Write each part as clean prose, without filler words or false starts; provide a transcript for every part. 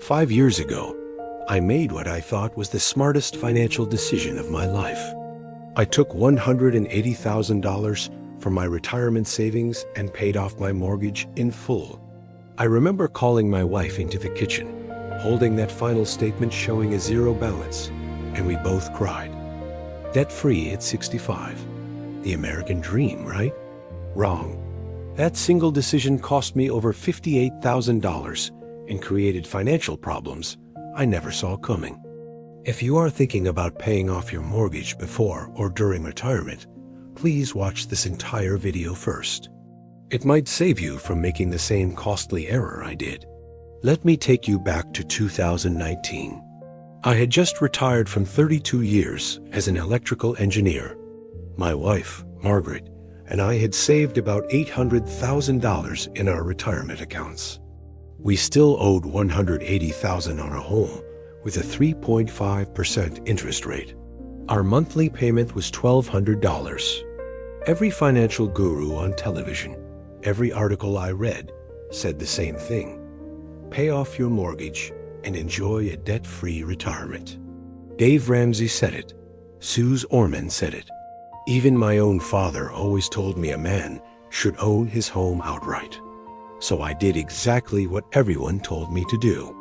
5 years ago, I made what I thought was the smartest financial decision of my life. I took $180,000 from my retirement savings and paid off my mortgage in full. I remember calling my wife into the kitchen, holding that final statement showing a zero balance, and we both cried. Debt-free at 65. The American dream, right? Wrong. That single decision cost me over $58,000 and created financial problems I never saw coming. If you are thinking about paying off your mortgage before or during retirement, please watch this entire video first. It might save you from making the same costly error I did. Let me take you back to 2019. I had just retired from 32 years as an electrical engineer. My wife, Margaret, and I had saved about $800,000 in our retirement accounts. We still owed $180,000 on our home with a 3.5% interest rate. Our monthly payment was $1,200. Every financial guru on television, every article I read, said the same thing. Pay off your mortgage and enjoy a debt-free retirement. Dave Ramsey said it. Suze Orman said it. Even my own father always told me a man should own his home outright. So I did exactly what everyone told me to do.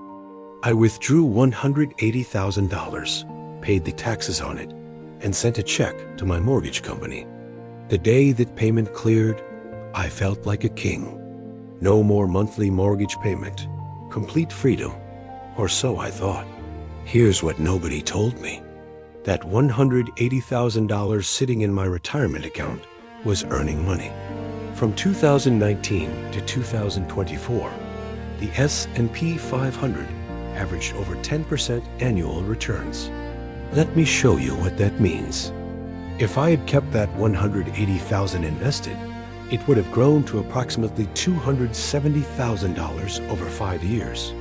I withdrew $180,000, paid the taxes on it, and sent a check to my mortgage company. The day that payment cleared, I felt like a king. No more monthly mortgage payment, complete freedom, or so I thought. Here's what nobody told me. That $180,000 sitting in my retirement account was earning money. From 2019 to 2024, the S&P 500 averaged over 10% annual returns. Let me show you what that means. If I had kept that $180,000 invested, it would have grown to approximately $270,000 over 5 years.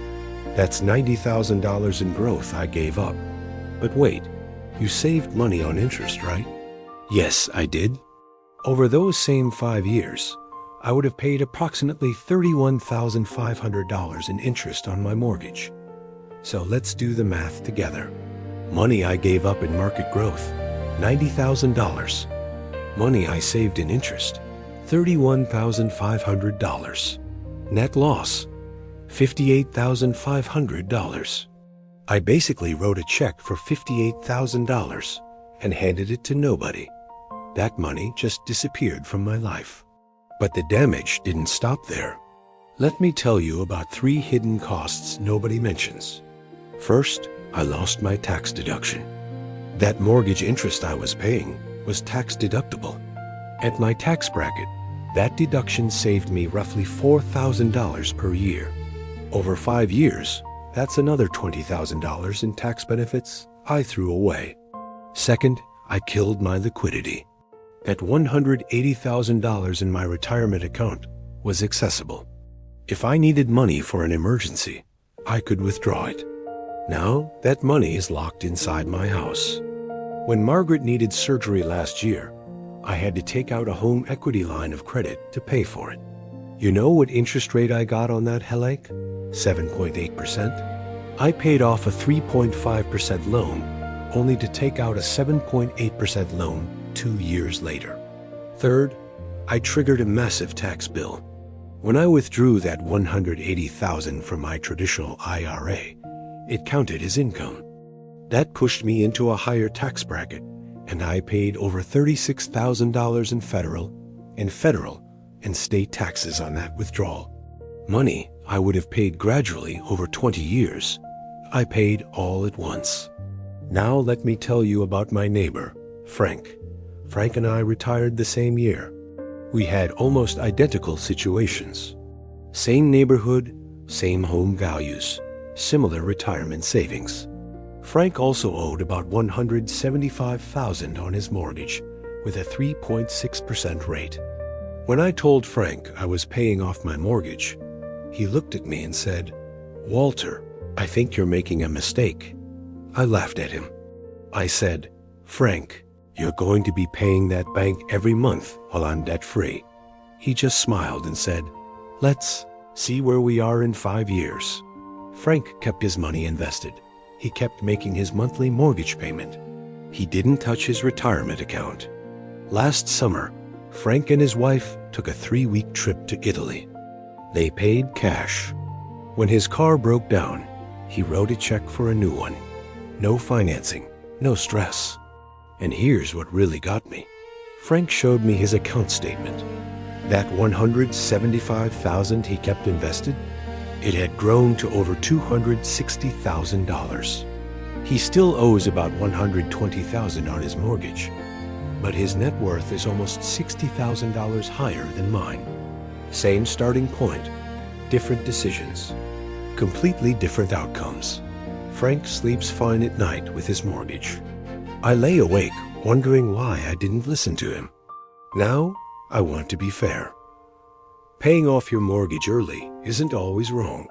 That's $90,000 in growth I gave up. But wait, you saved money on interest, right? Yes, I did. Over those same 5 years, I would have paid approximately $31,500 in interest on my mortgage. So let's do the math together. Money I gave up in market growth, $90,000. Money I saved in interest, $31,500. Net loss, $58,500. I basically wrote a check for $58,000 and handed it to nobody. That money just disappeared from my life. But the damage didn't stop there. Let me tell you about 3 hidden costs nobody mentions. First, I lost my tax deduction. That mortgage interest I was paying was tax deductible. At my tax bracket, that deduction saved me roughly $4,000 per year. Over 5 years, that's another $20,000 in tax benefits I threw away. Second, I killed my liquidity. That $180,000 in my retirement account was accessible. If I needed money for an emergency, I could withdraw it. Now, that money is locked inside my house. When Margaret needed surgery last year, I had to take out a home equity line of credit to pay for it. You know what interest rate I got on that headache? 7.8%. I paid off a 3.5% loan, only to take out a 7.8% loan 2 years later. Third, I triggered a massive tax bill. When I withdrew that $180,000 from my traditional IRA, it counted as income. That pushed me into a higher tax bracket, and I paid over $36,000 in federal and state taxes on that withdrawal. Money I would have paid gradually over 20 years, I paid all at once. Now let me tell you about my neighbor, Frank. Frank and I retired the same year. We had almost identical situations. Same neighborhood, same home values, similar retirement savings. Frank also owed about $175,000 on his mortgage with a 3.6% rate. When I told Frank I was paying off my mortgage, he looked at me and said, "Walter, I think you're making a mistake." I laughed at him. I said, "Frank, you're going to be paying that bank every month while I'm debt-free." He just smiled and said, "Let's see where we are in 5 years." Frank kept his money invested. He kept making his monthly mortgage payment. He didn't touch his retirement account. Last summer, Frank and his wife took a 3-week trip to Italy. They paid cash. When his car broke down, he wrote a check for a new one. No financing, no stress. And here's what really got me. Frank showed me his account statement. That $175,000 he kept invested, it had grown to over $260,000. He still owes about $120,000 on his mortgage, but his net worth is almost $60,000 higher than mine. Same starting point, different decisions, completely different outcomes. Frank sleeps fine at night with his mortgage. I lay awake wondering why I didn't listen to him. Now, I want to be fair. Paying off your mortgage early isn't always wrong.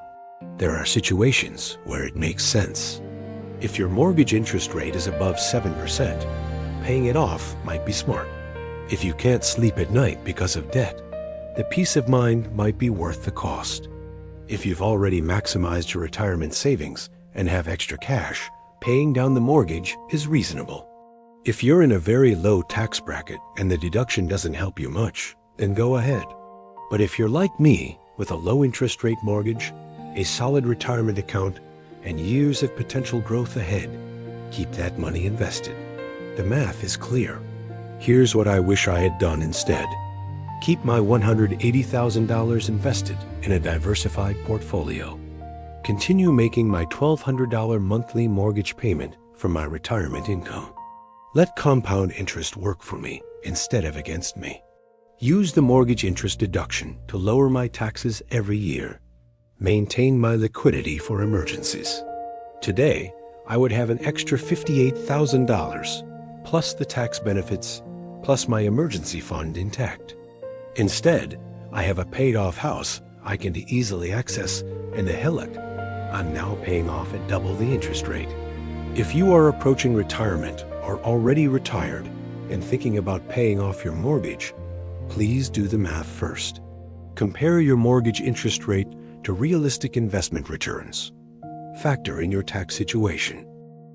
There are situations where it makes sense. If your mortgage interest rate is above 7%, paying it off might be smart. If you can't sleep at night because of debt, the peace of mind might be worth the cost. If you've already maximized your retirement savings and have extra cash, paying down the mortgage is reasonable. If you're in a very low tax bracket and the deduction doesn't help you much, then go ahead. But if you're like me, with a low interest rate mortgage, a solid retirement account, and years of potential growth ahead, keep that money invested. The math is clear. Here's what I wish I had done instead. Keep my $180,000 invested in a diversified portfolio. Continue making my $1,200 monthly mortgage payment from my retirement income. Let compound interest work for me instead of against me. Use the mortgage interest deduction to lower my taxes every year. Maintain my liquidity for emergencies. Today, I would have an extra $58,000, plus the tax benefits, plus my emergency fund intact. Instead, I have a paid-off house I can easily access, and the hillock I'm now paying off at double the interest rate. If you are approaching retirement or already retired and thinking about paying off your mortgage, please do the math first. Compare your mortgage interest rate to realistic investment returns. Factor in your tax situation.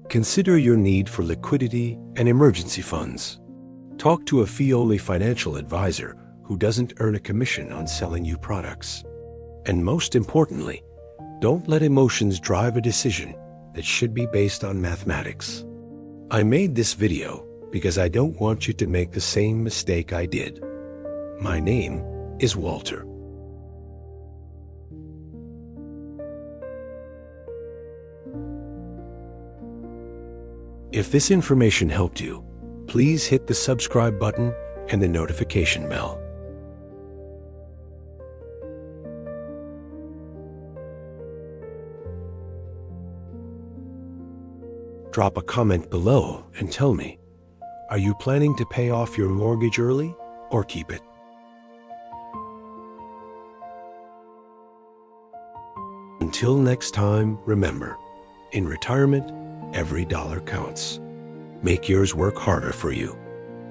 Consider your need for liquidity and emergency funds. Talk to a fee-only financial advisor who doesn't earn a commission on selling you products. And most importantly, don't let emotions drive a decision that should be based on mathematics. I made this video because I don't want you to make the same mistake I did. My name is Walter. If this information helped you, please hit the subscribe button and the notification bell. Drop a comment below and tell me, are you planning to pay off your mortgage early or keep it? Until next time, remember, in retirement, every dollar counts. Make yours work harder for you.